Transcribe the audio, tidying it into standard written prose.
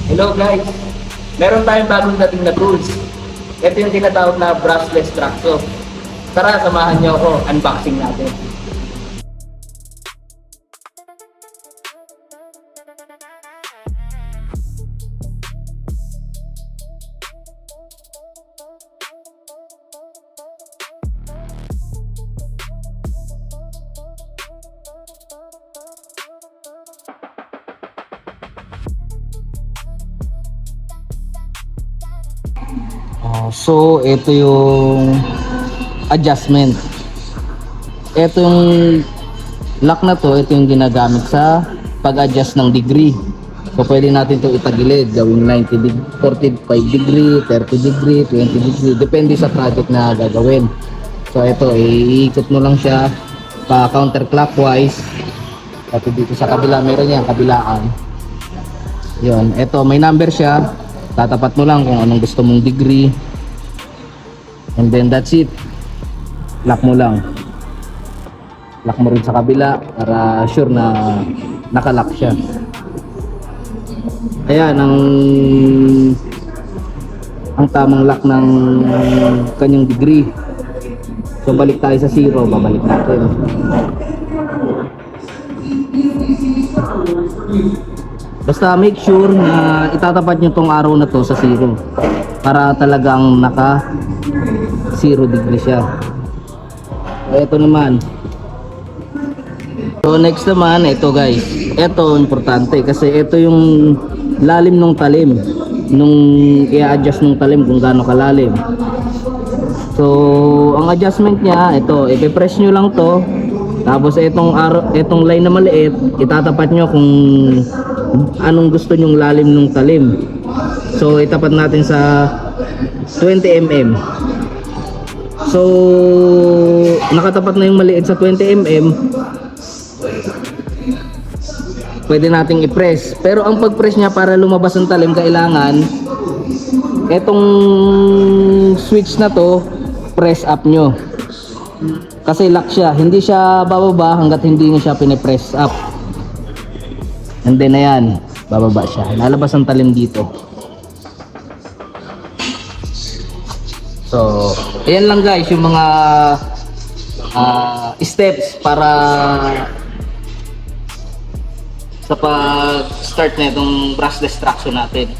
Hello guys! Meron tayong bagong dating na tools. Ito yung tinatawag na brushless track saw. Tara, samahan niyo ako, unboxing natin. So, ito yung adjustment. Ito yung lock na to, ito yung ginagamit sa pag-adjust ng degree. So, pwede natin ito itagilid, gawing 90 degree, 45 degree, 30 degree, 20 degree, depende sa project na gagawin. So, ito, iikot mo lang siya pa counterclockwise. At dito sa kabila, meron yan, kabilaan. Yun, ito, may number siya. Tatapat mo lang kung anong gusto mong degree. And then that's it. Lock mo lang. Lock mo rin sa kabila para sure na nakalock siya. Ayan ang tamang lock ng kanyang degree. So balik tayo sa 0, babalik natin. Basta make sure na itatapat nyo tong arrow na to sa 0 para talagang naka 0 degree siya. So, ito naman. So next naman, ito guys. Ito importante kasi ito yung lalim ng talim. Nung i-adjust ng talim kung gaano kalalim. So ang adjustment niya, ito, i-press nyo lang to. Tapos itong arrow, itong line na maliit, itatapat nyo kung anong gusto nyong lalim ng talim. So itapat natin sa 20 mm. So nakatapat na yung maliit sa 20 mm. Pwede nating i-press. Pero ang pag-press niya para lumabas ang talim, kailangan etong switch na to press up nyo. Kasi lock siya, hindi siya bababa hanggat hindi nyo siya pinipress up. And then ayan, bababa siya, lalabas ang talim dito. So ayan lang guys yung mga steps para sa pag start na itong brushless traction natin.